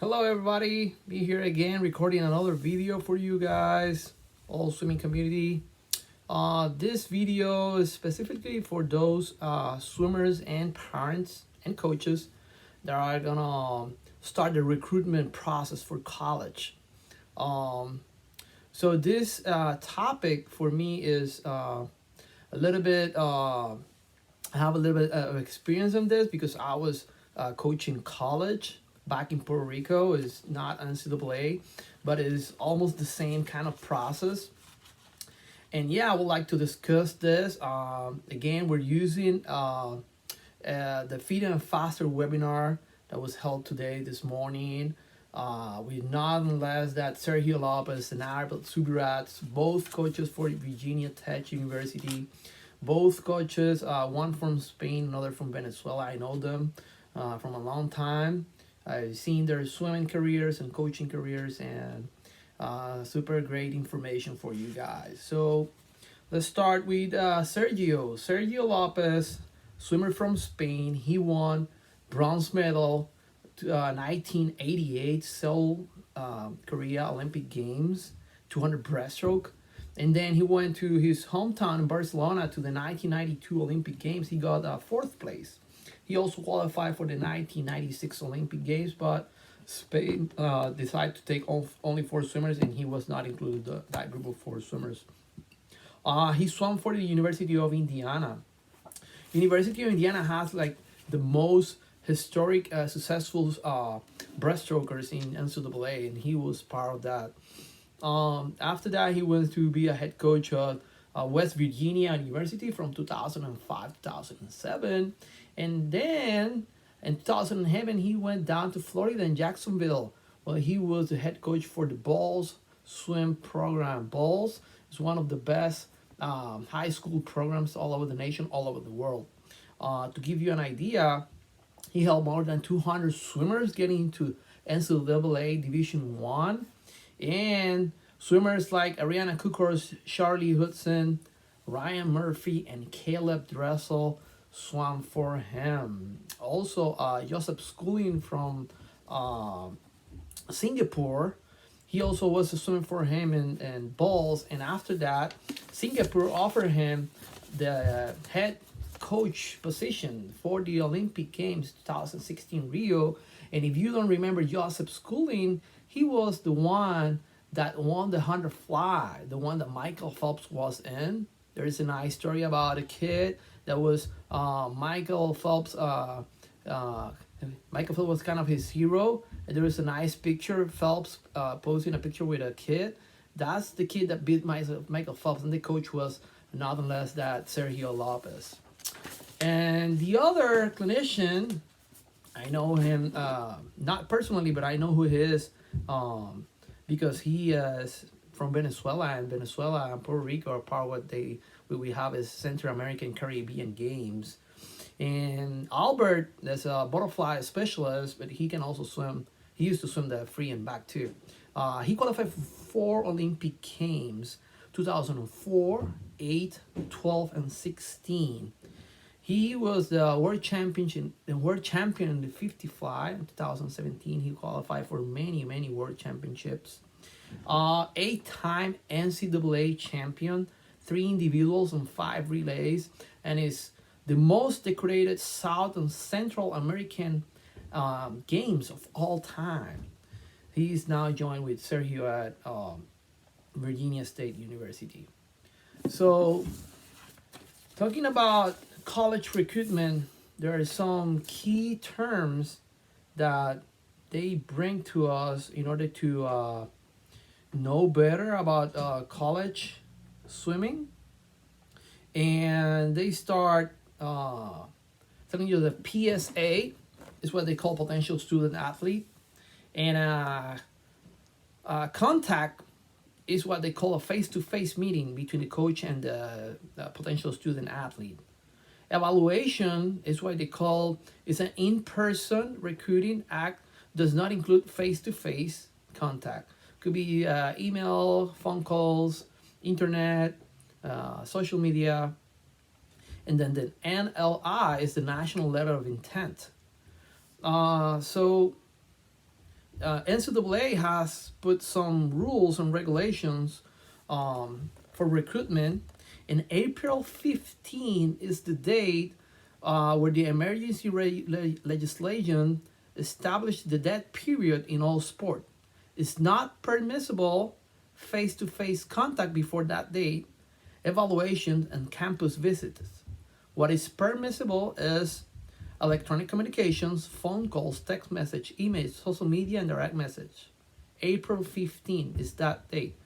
Hello everybody, me here again recording another video for you guys, all swimming community. This video is specifically for those swimmers and parents and coaches that are gonna start the recruitment process for college. Um, so this topic for me is a little bit, I have a little bit of experience in this because I was coaching college back in Puerto Rico. It's not NCAA, but it is almost the same kind of process. And yeah, I would like to discuss this. Again, we're using the Feeding and Faster webinar that was held today, this morning. With none less that Sergio Lopez and Albert Subirats, both coaches for Virginia Tech University, both coaches, one from Spain, another from Venezuela. I know them from a long time. I've seen their swimming careers and coaching careers, and super great information for you guys. So let's start with Sergio Lopez, swimmer from Spain. He won bronze medal 1988 Seoul, Korea Olympic Games, 200 breaststroke. And then he went to his hometown in Barcelona to the 1992 Olympic Games. He got fourth place. He also qualified for the 1996 Olympic Games, but Spain decided to take only four swimmers, and he was not included in that group of four swimmers. He swam for the University of Indiana. University of Indiana has like the most historic, successful breaststrokers in NCAA, and he was part of that. After that, he went to be a head coach at West Virginia University from 2005 to 2007. And then in 2007, he went down to Florida and Jacksonville. Well, he was the head coach for the Balls swim program. Balls is one of the best high school programs all over the nation, all over the world. To give you an idea, he helped more than 200 swimmers getting into NCAA Division One, and swimmers like Ariana Kukors, Charlie Hudson, Ryan Murphy, and Caleb Dressel swam for him. Also, Joseph Schooling from Singapore, he also was swimming for him in balls. And after that, Singapore offered him the head coach position for the Olympic Games 2016 Rio. And if you don't remember Joseph Schooling, he was the one that won the 100 fly, the one that Michael Phelps was in. There is a nice story about a kid that was Michael Phelps. Michael Phelps was kind of his hero. And there is a nice picture, Phelps posing a picture with a kid. That's the kid that beat Michael Phelps, and the coach was none less that Sergio Lopez. And the other clinician, I know him not personally, but I know who he is because he is from Venezuela, and Venezuela and Puerto Rico are part of what we have is Central American Caribbean Games. And Albert, that's a butterfly specialist, but he can also swim. He used to swim the free and back too. He qualified for four Olympic Games: 2004, 8, 12, and 16. He was the world champion in the 55 in 2017. He qualified for many world championships. Eight-time NCAA champion, three individuals and five relays, and is the most decorated South and Central American games of all time. He is now joined with Sergio at Virginia State University. So, talking about college recruitment, there are some key terms that they bring to us in order to know better about college swimming. And they start telling you the PSA is what they call potential student athlete, and contact is what they call a face-to-face meeting between the coach and the potential student athlete. Evaluation is what they call is an in-person recruiting act, does not include face-to-face contact. Could be email, phone calls, internet, social media. And then the NLI is the National Letter of Intent. So NCAA has put some rules and regulations for recruitment, and April 15 is the date where the emergency legislation established the dead period in all sport. It's not permissible face-to-face contact before that date, evaluation, and campus visits. What is permissible is electronic communications, phone calls, text message, emails, social media, and direct message. April 15 is that date.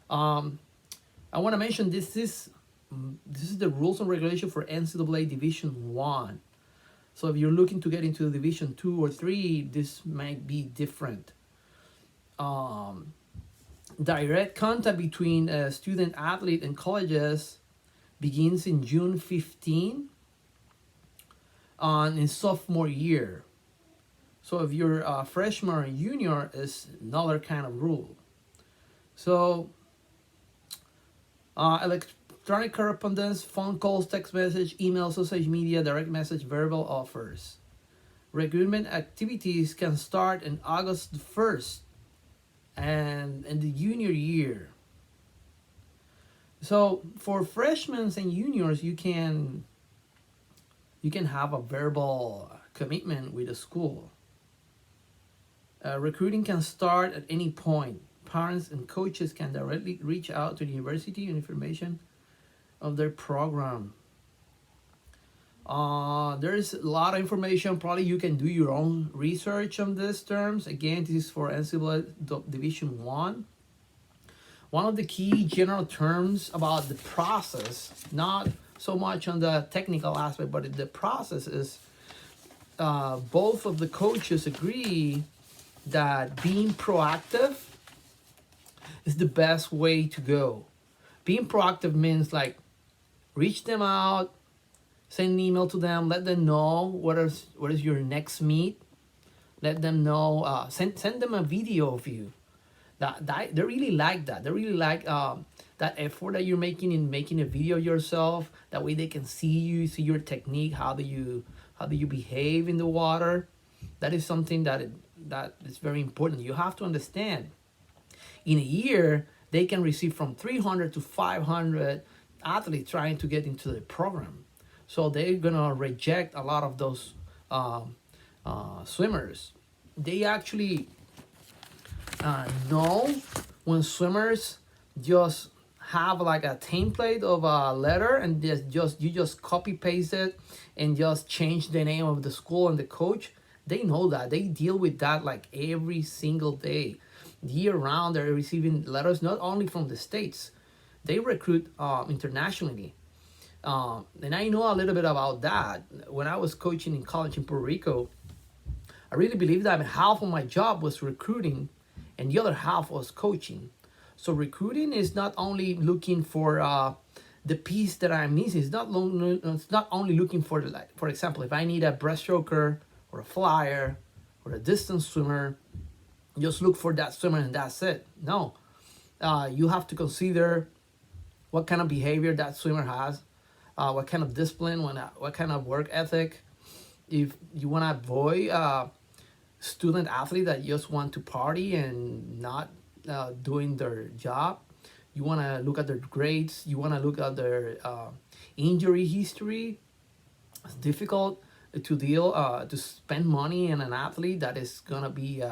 I want to mention this is the rules and regulation for NCAA Division 1. So if you're looking to get into Division 2 or 3, this might be different. Direct contact between a student athlete and colleges begins in June 15 in sophomore year. So if you're a freshman or junior, is another kind of rule. So electronic correspondence, phone calls, text message, email, social media, direct message, verbal offers. Recruitment activities can start in August 1st and in the junior year. So for freshmen and juniors, you can have a verbal commitment with the school. Recruiting can start at any point. Parents and coaches can directly reach out to the university and information of their program. There's a lot of information. Probably you can do your own research on these terms. Again, this is for NCAA Division 1. One of the key general terms about the process, not so much on the technical aspect, but the process is both of the coaches agree that being proactive is the best way to go. Being proactive means like reach them out, send an email to them, let them know what is your next meet. Let them know, send them a video of you. That they really like that. They really like that effort that you're making in making a video yourself. That way they can see you, see your technique. How do you behave in the water? That is something that is very important. You have to understand. In a year, they can receive from 300 to 500 athletes trying to get into the program. So they're gonna reject a lot of those swimmers. They actually know when swimmers just have like a template of a letter and you just copy paste it and just change the name of the school and the coach. They know that. They deal with that like every single day. Year round, they're receiving letters not only from the States. They recruit internationally. And I know a little bit about that. When I was coaching in college in Puerto Rico, I really believe that half of my job was recruiting and the other half was coaching. So recruiting is not only looking for the piece that I'm missing. It's not only looking for, like, for example, if I need a breaststroker or a flyer or a distance swimmer, just look for that swimmer and that's it. No, you have to consider what kind of behavior that swimmer has, what kind of discipline, what kind of work ethic. If you want to avoid student athlete that just want to party and not doing their job, you want to look at their grades, you want to look at their injury history. It's difficult to deal to spend money in an athlete that is gonna be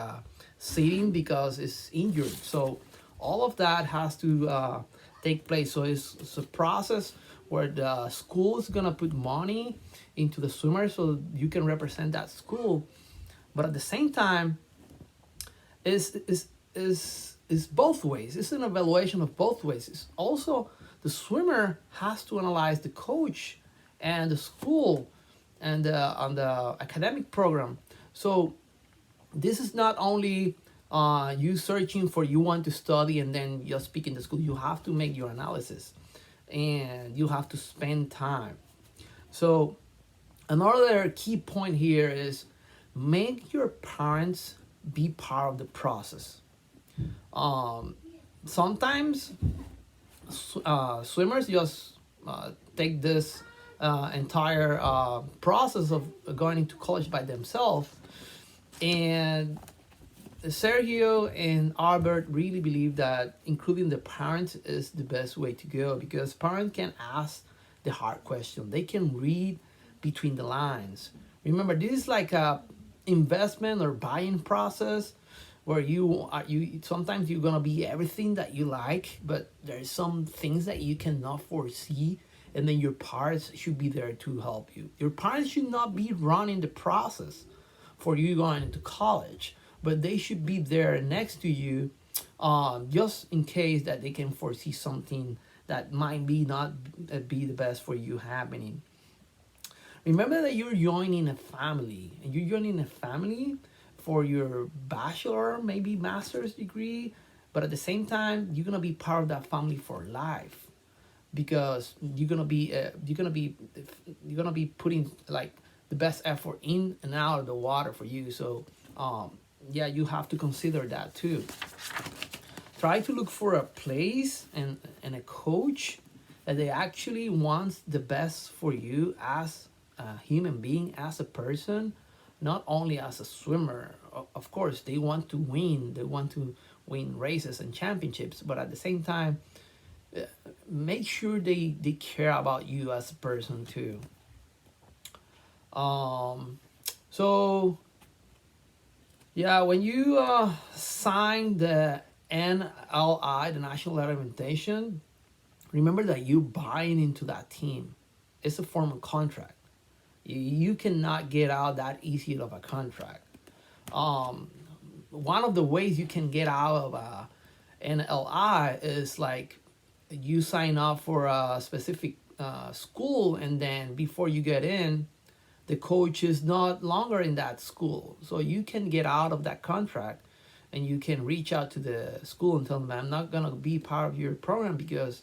sitting because it's injured. So all of that has to take place. So it's a process where the school is gonna put money into the swimmer so you can represent that school, but at the same time is both ways. It's an evaluation of both ways. It's also the swimmer has to analyze the coach and the school and on the academic program. So this is not only you searching for you want to study and then just speak in the school. You have to make your analysis and you have to spend time. So another key point here is make your parents be part of the process. Sometimes swimmers just take this entire process of going into college by themselves, and Sergio and Albert really believe that including the parents is the best way to go, because parents can ask the hard question. They can read between the lines. Remember, this is like a investment or buying process where you sometimes you're gonna be everything that you like, but there's some things that you cannot foresee, and then your parents should be there to help you. Your parents should not be running the process for you going into college, but they should be there next to you, just in case that they can foresee something that might be not be the best for you happening. Remember that you're joining a family, and you're joining a family for your bachelor, maybe master's degree, but at the same time, you're gonna be part of that family for life, because you're gonna be putting like the best effort in and out of the water for you. So, yeah, you have to consider that too. Try to look for a place and a coach that they actually wants the best for you as a human being, as a person, not only as a swimmer. Of course, they want to win. They want to win races and championships, but at the same time, make sure they care about you as a person too. So yeah, when you sign the NLI, the National Letter of Invitation, remember that you buying into that team. It's a form of contract. You cannot get out that easy of a contract. One of the ways you can get out of a NLI is like you sign up for a specific school, and then before you get in, the coach is not longer in that school. So you can get out of that contract, and you can reach out to the school and tell them, I'm not going to be part of your program, because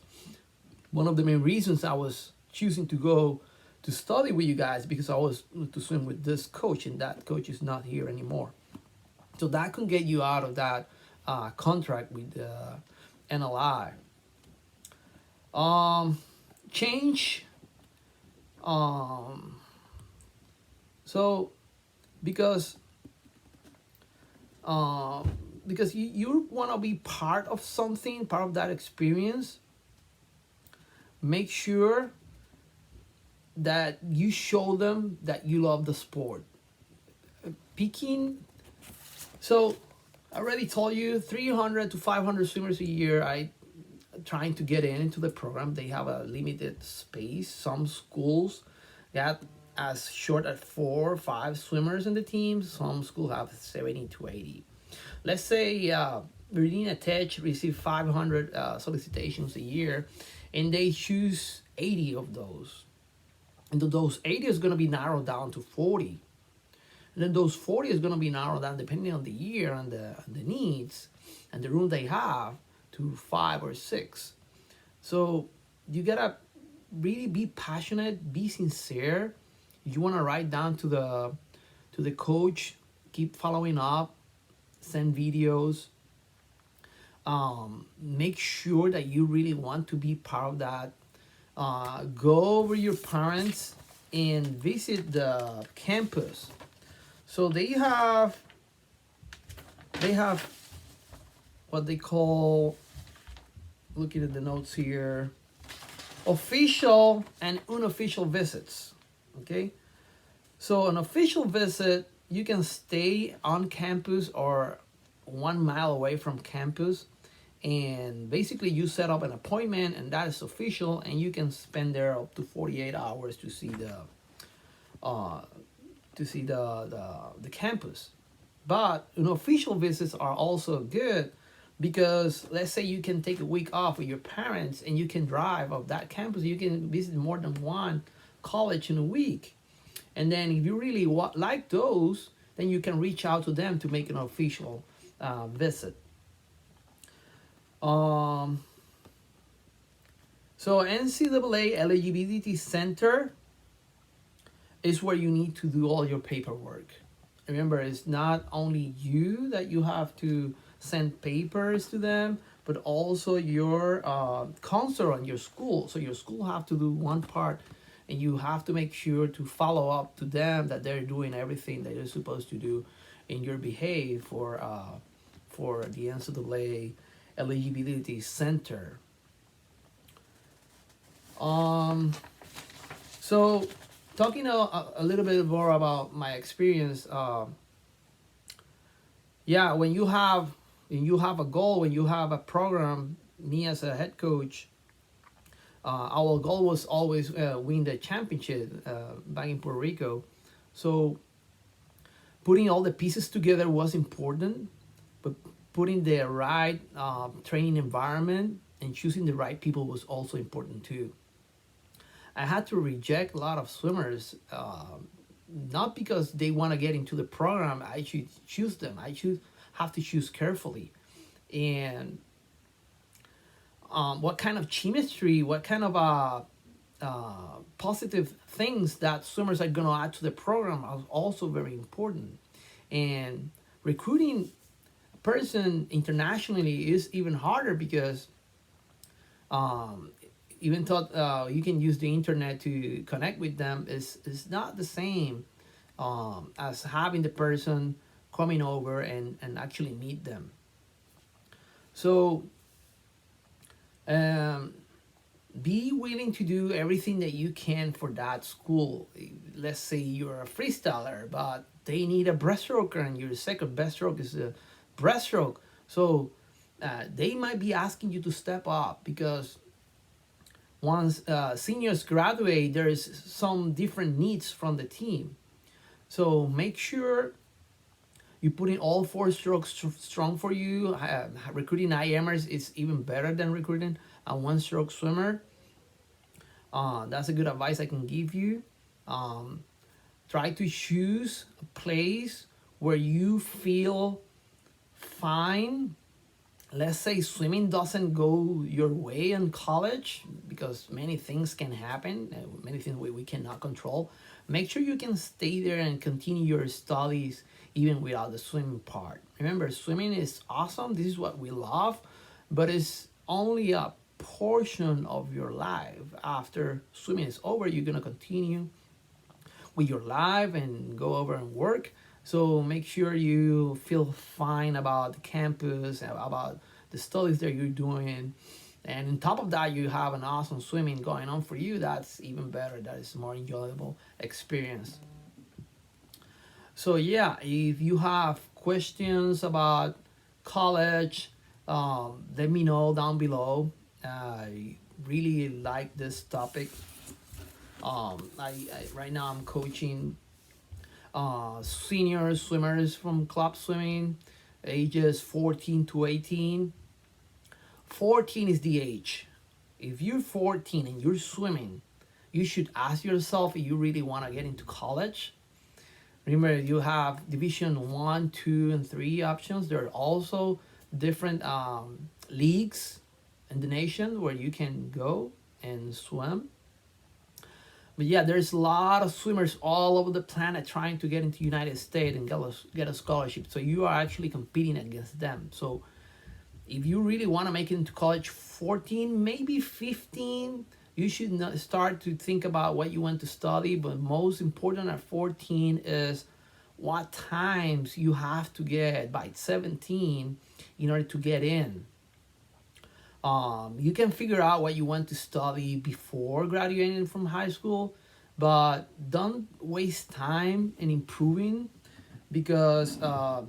one of the main reasons I was choosing to go to study with you guys, because I was to swim with this coach, and that coach is not here anymore. So that can get you out of that contract with NLI. Change. So because because you want to be part of something, part of that experience, make sure that you show them that you love the sport. Picking, so I already told you 300 to 500 swimmers a year. I trying to get into the program. They have a limited space. Some schools got as short as 4 or 5 swimmers in the team. Some schools have 70 to 80. Let's say Virginia Tech received 500 solicitations a year, and they choose 80 of those. And those 80 is going to be narrowed down to 40. And then those 40 is going to be narrowed down, depending on the year and the needs and the room they have, to 5 or 6. So you got to really be passionate, be sincere. You want to write down to the coach, keep following up, send videos. Make sure that you really want to be part of that. Go over your parents and visit the campus. So they have what they call, looking at the notes here, official and unofficial visits. Okay, so an official visit, you can stay on campus or 1 mile away from campus, and basically you set up an appointment, and that is official, and you can spend there up to 48 hours to see the campus. But unofficial visits are also good, because let's say you can take a week off with your parents and you can drive of that campus. You can visit more than one college in a week, and then if you really like those, then you can reach out to them to make an official visit. So NCAA Eligibility Center is where you need to do all your paperwork. Remember, it's not only you that you have to send papers to them, but also your counselor on your school. So your school have to do one part, and you have to make sure to follow up to them that they're doing everything that they're supposed to do in your behalf for for the NCAA Eligibility Center. So talking a little bit more about my experience, yeah, when you have a goal, when you have a program, me as a head coach, our goal was always win the championship back in Puerto Rico. So putting all the pieces together was important, but putting the right training environment and choosing the right people was also important too. I had to reject a lot of swimmers, not because they want to get into the program. I should choose them. Have to choose carefully, and what kind of chemistry, what kind of positive things that swimmers are going to add to the program are also very important. And recruiting a person internationally is even harder because um, even though you can use the internet to connect with them, is not the same as having the person coming over and actually meet them. So um, be willing to do everything that you can for that school. Let's say you're a freestyler, but they need a breaststroker, and your second best stroke is a breaststroke. So they might be asking you to step up because once seniors graduate, there is some different needs from the team. So make sure you put in all four strokes strong for you. Recruiting IMers is even better than recruiting a one-stroke swimmer. That's a good advice I can give you. Um, Try to choose a place where you feel fine. Let's say swimming doesn't go your way in college because many things can happen, many things we cannot control. Make sure you can stay there and continue your studies even without the swimming part. Remember, swimming is awesome. This is what we love, but it's only a portion of your life. After swimming is over, you're gonna continue with your life and go over and work. So make sure you feel fine about the campus, about the studies that you're doing. And on top of that, you have an awesome swimming going on for you. That's even better. That is more enjoyable experience. So yeah, if you have questions about college, let me know down below. I really like this topic. I right now I'm coaching senior swimmers from club swimming, ages 14 to 18. 14 is the age. If you're 14 and you're swimming, you should ask yourself if you really want to get into college. Remember, you have Division 1, 2, and 3 options. There are also different leagues in the nation where you can go and swim. But yeah, there's a lot of swimmers all over the planet trying to get into United States and get a scholarship. So you are actually competing against them. So if you really want to make it into college, 14, maybe 15, you should not start to think about what you want to study. But most important at 14 is what times you have to get by 17 in order to get in. You can figure out what you want to study before graduating from high school, but don't waste time in improving because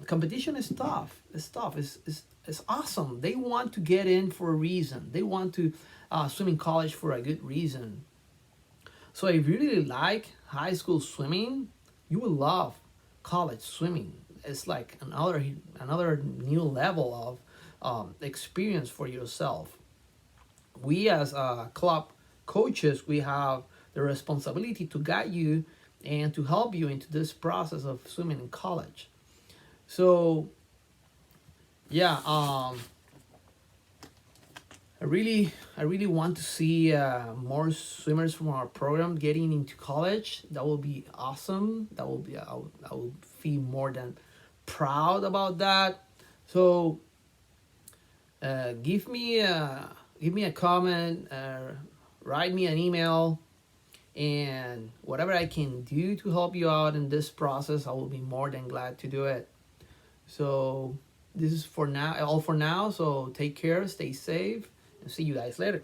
competition is tough. It's tough. It's awesome. They want to get in for a reason. They want to swim in college for a good reason. So if you really like high school swimming, you will love college swimming. It's like another new level of experience for yourself. We as club coaches, we have the responsibility to guide you and to help you into this process of swimming in college. So yeah, I really want to see more swimmers from our program getting into college. That will be awesome. That will be I will feel more than proud about that. So give me a comment, write me an email, and whatever I can do to help you out in this process, I will be more than glad to do it. So this is for now, all for now. So take care, stay safe, and see you guys later.